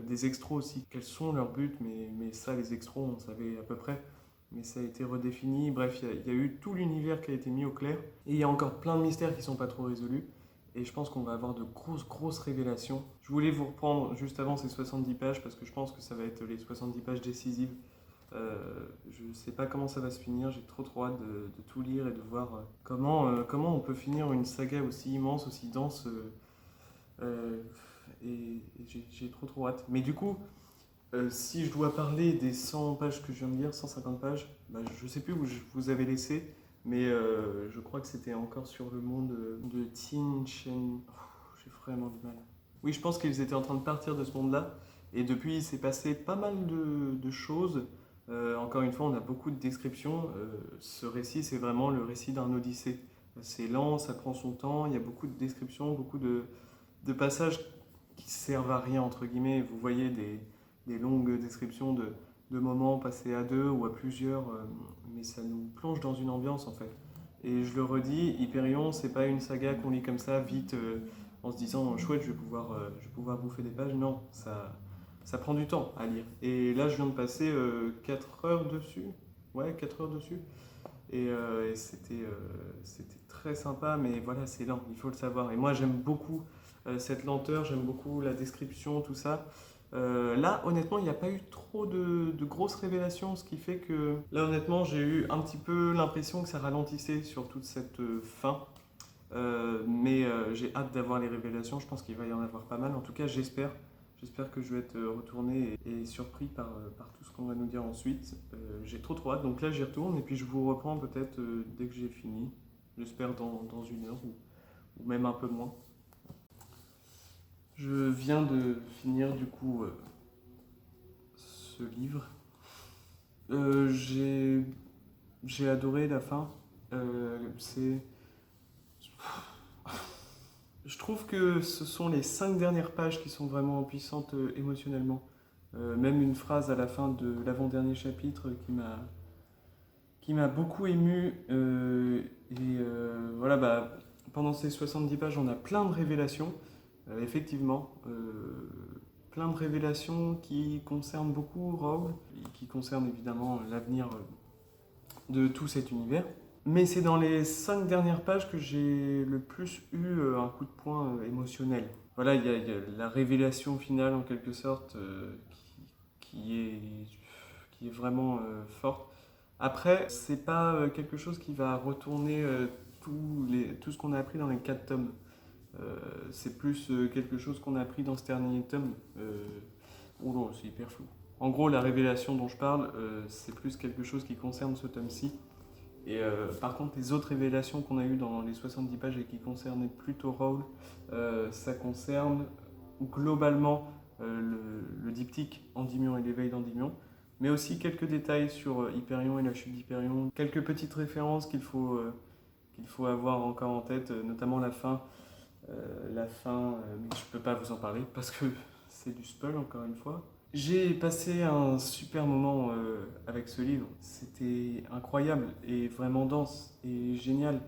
des extros aussi. Quels sont leurs buts, mais ça, les extros, on savait à peu près. Mais ça a été redéfini. Bref, il y a eu tout l'univers qui a été mis au clair. Et il y a encore plein de mystères qui ne sont pas trop résolus. Et je pense qu'on va avoir de grosses révélations. Je voulais vous reprendre juste avant ces 70 pages, parce que je pense que ça va être les 70 pages décisives. Je ne sais pas comment ça va se finir, j'ai trop hâte de tout lire et de voir comment on peut finir une saga aussi immense, aussi dense. Et j'ai trop hâte. Mais du coup, si je dois parler des 100 pages que je viens de lire, 150 pages, bah, je ne sais plus où je vous avais laissé, mais je crois que c'était encore sur le monde de Tin Shen. J'ai vraiment du mal. Oui, je pense qu'ils étaient en train de partir de ce monde-là, et depuis, il s'est passé pas mal de choses. Encore une fois, on a beaucoup de descriptions. Ce récit, c'est vraiment le récit d'un Odyssée. C'est lent, ça prend son temps, il y a beaucoup de descriptions, beaucoup de passages qui servent à rien, entre guillemets. Vous voyez des longues descriptions de moments passés à deux ou à plusieurs, mais ça nous plonge dans une ambiance en fait. Et je le redis, Hyperion, c'est pas une saga qu'on lit comme ça, vite, en se disant chouette, je vais pouvoir bouffer des pages. Non, ça prend du temps à lire. Et là, je viens de passer 4 heures dessus. Ouais, 4 heures dessus. Et c'était très sympa, mais voilà, c'est lent, il faut le savoir. Et moi, j'aime beaucoup cette lenteur, j'aime beaucoup la description, tout ça. Là, honnêtement, il n'y a pas eu trop de grosses révélations, ce qui fait que là, honnêtement, j'ai eu un petit peu l'impression que ça ralentissait sur toute cette fin. Mais j'ai hâte d'avoir les révélations, je pense qu'il va y en avoir pas mal. En tout cas, j'espère. J'espère que je vais être retourné et surpris par tout ce qu'on va nous dire ensuite. J'ai trop hâte, donc là j'y retourne et puis je vous reprends peut-être dès que j'ai fini. J'espère dans 1 heure ou même un peu moins. Je viens de finir du coup ce livre. J'ai adoré la fin. C'est Je trouve que ce sont les 5 dernières pages qui sont vraiment puissantes émotionnellement. Même une phrase à la fin de l'avant-dernier chapitre qui m'a beaucoup ému. Voilà, bah, pendant ces 70 pages, on a plein de révélations. Effectivement, plein de révélations qui concernent beaucoup Rogue, et qui concernent évidemment l'avenir de tout cet univers. Mais c'est dans les 5 dernières pages que j'ai le plus eu un coup de poing émotionnel. Voilà, il y a la révélation finale en quelque sorte qui est, qui est vraiment forte. Après, c'est pas quelque chose qui va retourner tout ce qu'on a appris dans les 4 tomes. C'est plus quelque chose qu'on a appris dans ce dernier tome. Oh non, c'est hyper flou. En gros, la révélation dont je parle, c'est plus quelque chose qui concerne ce tome-ci. Et par contre, les autres révélations qu'on a eues dans les 70 pages et qui concernaient plutôt Raoul, ça concerne globalement le diptyque Endymion et l'éveil d'Endymion, mais aussi quelques détails sur Hyperion et la chute d'Hyperion, quelques petites références qu'il faut avoir encore en tête, notamment la fin. Mais je peux pas vous en parler parce que c'est du spoil encore une fois. J'ai passé un super moment avec ce livre. C'était incroyable et vraiment dense et génial.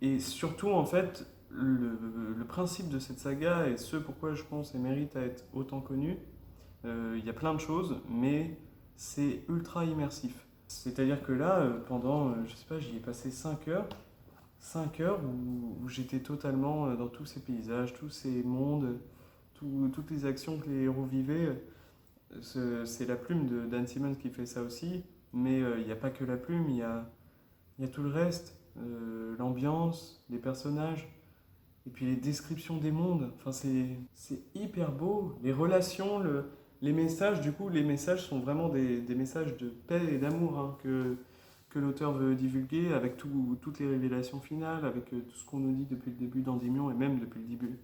Et surtout, en fait, le principe de cette saga et ce pourquoi je pense qu'elle mérite à être autant connue, il y a plein de choses, mais c'est ultra immersif. C'est-à-dire que là, pendant, je sais pas, j'y ai passé 5 heures. 5 heures où j'étais totalement dans tous ces paysages, tous ces mondes, toutes les actions que les héros vivaient. C'est la plume de Dan Simmons qui fait ça aussi, mais il n'y a pas que la plume, il y a tout le reste, l'ambiance, les personnages, et puis les descriptions des mondes. Enfin, c'est hyper beau. Les relations, les messages, du coup, les messages sont vraiment des messages de paix et d'amour hein, que l'auteur veut divulguer avec toutes les révélations finales, avec tout ce qu'on nous dit depuis le début d'Endymion et même depuis le début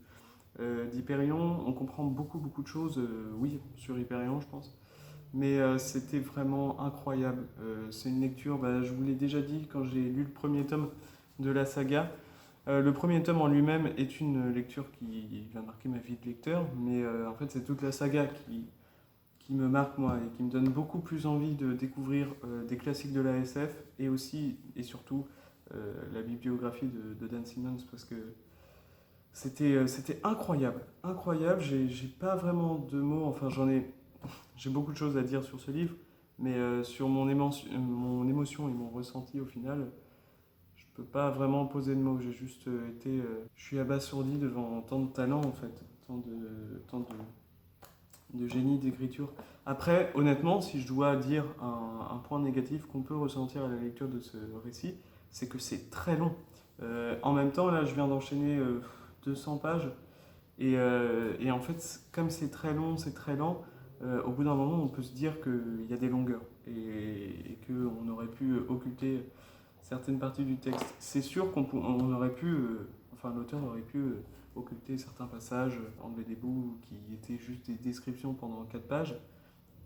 d'Hyperion. On comprend beaucoup de choses, oui, sur Hyperion, je pense. Mais c'était vraiment incroyable. C'est une lecture, bah, je vous l'ai déjà dit quand j'ai lu le premier tome de la saga. Le premier tome en lui-même est une lecture qui va marquer ma vie de lecteur, mais en fait c'est toute la saga qui me marque moi et qui me donne beaucoup plus envie de découvrir des classiques de la SF et aussi et surtout la bibliographie de Dan Simmons parce que c'était incroyable, incroyable. J'ai pas vraiment de mots, enfin j'ai beaucoup de choses à dire sur ce livre, mais sur mon émotion et mon ressenti au final, je peux pas vraiment poser de mots. J'ai juste je suis abasourdi devant tant de talent en fait, tant de génie d'écriture. Après, honnêtement, si je dois dire un point négatif qu'on peut ressentir à la lecture de ce récit, c'est que c'est très long. En même temps, là, je viens d'enchaîner 200 pages. Et en fait, comme c'est très long, c'est très lent, au bout d'un moment, on peut se dire qu'il y a des longueurs et qu'on aurait pu occulter certaines parties du texte. C'est sûr qu'on aurait pu, enfin l'auteur aurait pu occulter certains passages, enlever des bouts qui étaient juste des descriptions pendant 4 pages.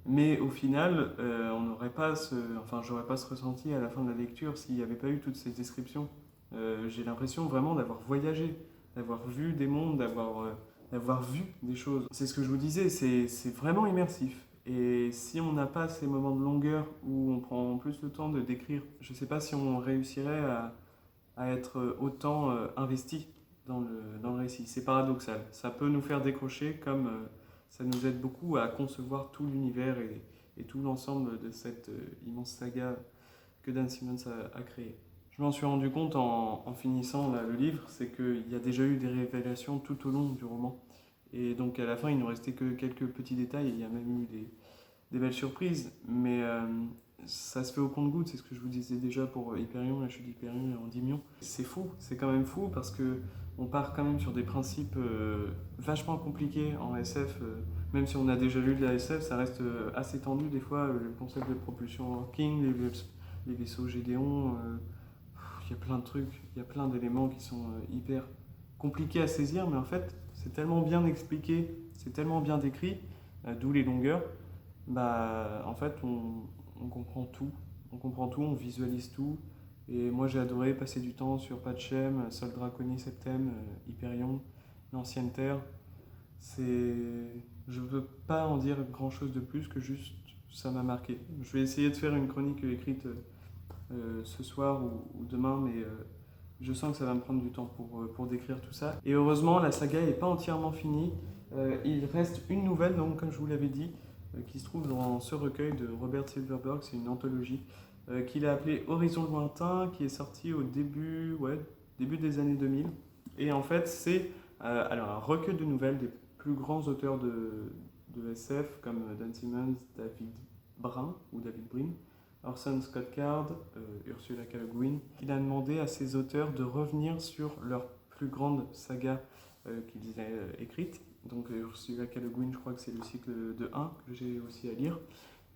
Mais au final, on n'aurait pas enfin, j'aurais pas ce ressenti à la fin de la lecture s'il n'y avait pas eu toutes ces descriptions. J'ai l'impression vraiment d'avoir voyagé, d'avoir vu des mondes, d'avoir vu des choses. C'est ce que je vous disais, c'est vraiment immersif. Et si on n'a pas ces moments de longueur où on prend plus le temps de décrire, je ne sais pas si on réussirait à être autant investi dans le récit. C'est paradoxal. Ça peut nous faire décrocher comme ça nous aide beaucoup à concevoir tout l'univers et tout l'ensemble de cette immense saga que Dan Simmons a créée. Je m'en suis rendu compte en finissant là, le livre, c'est qu'il y a déjà eu des révélations tout au long du roman. Et donc à la fin, il ne nous restait que quelques petits détails, et il y a même eu des belles surprises, mais ça se fait au compte-gouttes, c'est ce que je vous disais déjà pour Hyperion, la chute d'Hyperion et Endymion. C'est fou, c'est quand même fou parce que on part quand même sur des principes vachement compliqués en SF, même si on a déjà lu de la SF, ça reste assez tendu des fois, le concept de propulsion working, les vaisseaux Gédéon, il y a plein de trucs, il y a plein d'éléments qui sont hyper compliqués à saisir, mais en fait c'est tellement bien expliqué, c'est tellement bien décrit, d'où les longueurs, bah en fait on comprend tout, on visualise tout, et moi j'ai adoré passer du temps sur Patchem, Sol Draconis Septem, Hyperion, l'Ancienne Terre. C'est... Je ne peux pas en dire grand chose de plus que juste ça m'a marqué. Je vais essayer de faire une chronique écrite ce soir ou demain, mais Je sens que ça va me prendre du temps pour décrire tout ça. Et heureusement, la saga n'est pas entièrement finie. Il reste une nouvelle, donc, comme je vous l'avais dit, qui se trouve dans ce recueil de Robert Silverberg. C'est une anthologie qu'il a appelée Horizon lointain, qui est sortie au début des années 2000. Et en fait, c'est alors un recueil de nouvelles des plus grands auteurs de SF, comme Dan Simmons, David Brin, Orson Scott Card, Ursula K. Le Guin. Il a demandé à ses auteurs de revenir sur leur plus grande saga qu'ils aient écrite. Donc Ursula K. Le Guin, je crois que c'est le cycle de 1 que j'ai aussi à lire.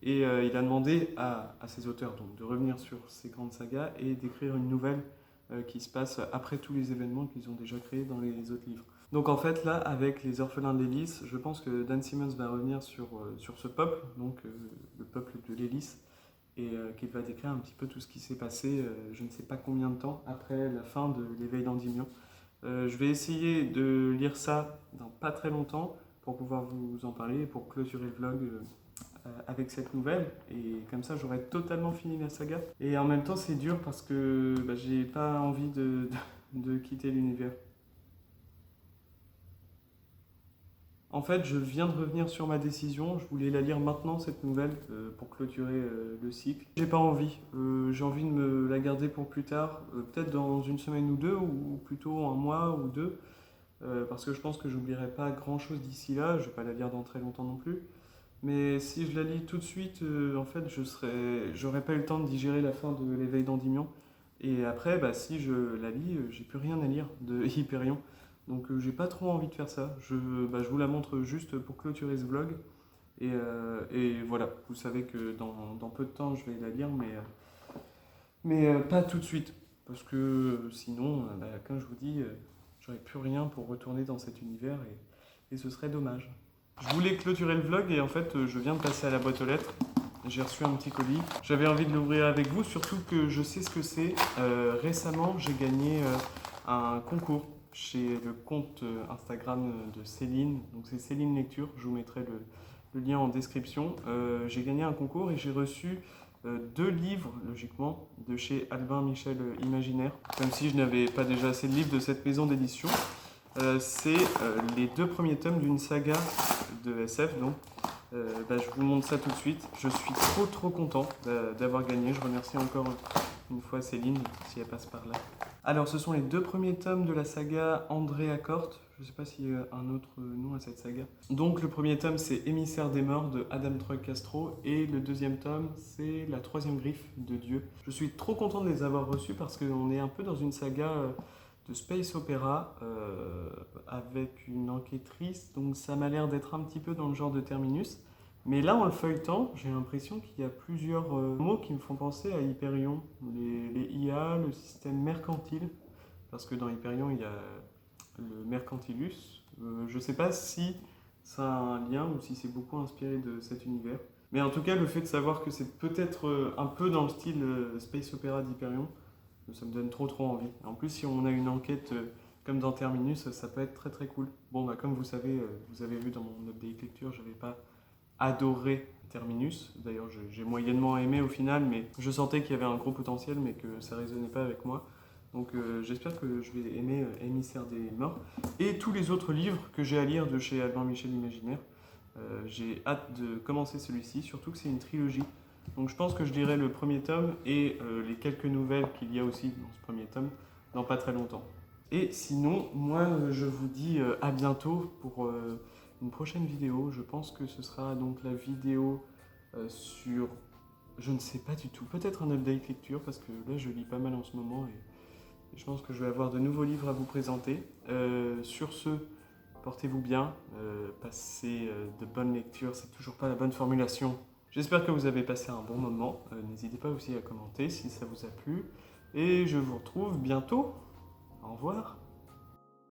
Et il a demandé à ses auteurs donc, de revenir sur ces grandes sagas et d'écrire une nouvelle qui se passe après tous les événements qu'ils ont déjà créés dans les autres livres. Donc en fait là, avec Les Orphelins de l'Hélice, je pense que Dan Simmons va revenir sur ce peuple, donc le peuple de l'Hélice, et qu'il va décrire un petit peu tout ce qui s'est passé, je ne sais pas combien de temps, après la fin de l'éveil d'Endymion. Je vais essayer de lire ça dans pas très longtemps pour pouvoir vous en parler, pour clôturer le vlog avec cette nouvelle, et comme ça j'aurai totalement fini la saga. Et en même temps c'est dur parce que j'ai pas envie de quitter l'univers. En fait, je viens de revenir sur ma décision. Je voulais la lire maintenant, cette nouvelle, pour clôturer le cycle. J'ai pas envie. J'ai envie de me la garder pour plus tard, peut-être dans une semaine ou deux, ou plutôt un mois ou deux, parce que je pense que j'oublierai pas grand-chose d'ici là. Je vais pas la lire dans très longtemps non plus. Mais si je la lis tout de suite, en fait, j'aurais pas eu le temps de digérer la fin de l'éveil d'Endymion. Et après, si je la lis, j'ai plus rien à lire de Hyperion. Donc j'ai pas trop envie de faire ça. Je vous la montre juste pour clôturer ce vlog. Et voilà, vous savez que dans peu de temps je vais la lire, mais pas tout de suite. Parce que sinon, comme je vous dis, j'aurais plus rien pour retourner dans cet univers et ce serait dommage. Je voulais clôturer le vlog et en fait je viens de passer à la boîte aux lettres. J'ai reçu un petit colis. J'avais envie de l'ouvrir avec vous, surtout que je sais ce que c'est. Récemment, j'ai gagné un concours chez le compte Instagram de Céline. Donc c'est Céline Lecture, je vous mettrai le lien en description. J'ai gagné un concours et j'ai reçu 2 livres, logiquement, de chez Albin Michel Imaginaire. Comme si je n'avais pas déjà assez de livres de cette maison d'édition. C'est les 2 premiers tomes d'une saga de SF, donc je vous montre ça tout de suite. Je suis trop content d'avoir gagné. Je remercie encore une fois Céline, si elle passe par là. Alors, ce sont les 2 premiers tomes de la saga Andrea Corte. Je ne sais pas s'il y a un autre nom à cette saga. Donc, le premier tome, c'est Émissaire des morts de Adam Troy Castro. Et le deuxième tome, c'est La troisième griffe de Dieu. Je suis trop content de les avoir reçus parce qu'on est un peu dans une saga de space opéra avec une enquêtrice. Donc, ça m'a l'air d'être un petit peu dans le genre de Terminus. Mais là, en le feuilletant, j'ai l'impression qu'il y a plusieurs mots qui me font penser à Hyperion. Les IA, le système mercantile, parce que dans Hyperion, il y a le Mercantilus. Je ne sais pas si ça a un lien ou si c'est beaucoup inspiré de cet univers. Mais en tout cas, le fait de savoir que c'est peut-être un peu dans le style Space Opera d'Hyperion, ça me donne trop envie. En plus, si on a une enquête comme dans Terminus, ça peut être très cool. Bon, comme vous savez, vous avez vu dans mon update lecture, j'avais pas adoré Terminus. D'ailleurs, j'ai moyennement aimé au final, mais je sentais qu'il y avait un gros potentiel, mais que ça résonnait pas avec moi. Donc j'espère que je vais aimer Émissaire des morts. Et tous les autres livres que j'ai à lire de chez Albin Michel Imaginaire. J'ai hâte de commencer celui-ci, surtout que c'est une trilogie. Donc je pense que je lirai le premier tome et les quelques nouvelles qu'il y a aussi dans ce premier tome dans pas très longtemps. Et sinon, moi je vous dis à bientôt pour une prochaine vidéo. Je pense que ce sera donc la vidéo sur, je ne sais pas du tout, peut-être un update lecture parce que là je lis pas mal en ce moment et je pense que je vais avoir de nouveaux livres à vous présenter. Sur ce, portez-vous bien, passez de bonnes lectures, c'est toujours pas la bonne formulation. J'espère que vous avez passé un bon moment. N'hésitez pas aussi à commenter si ça vous a plu. Et je vous retrouve bientôt. Au revoir.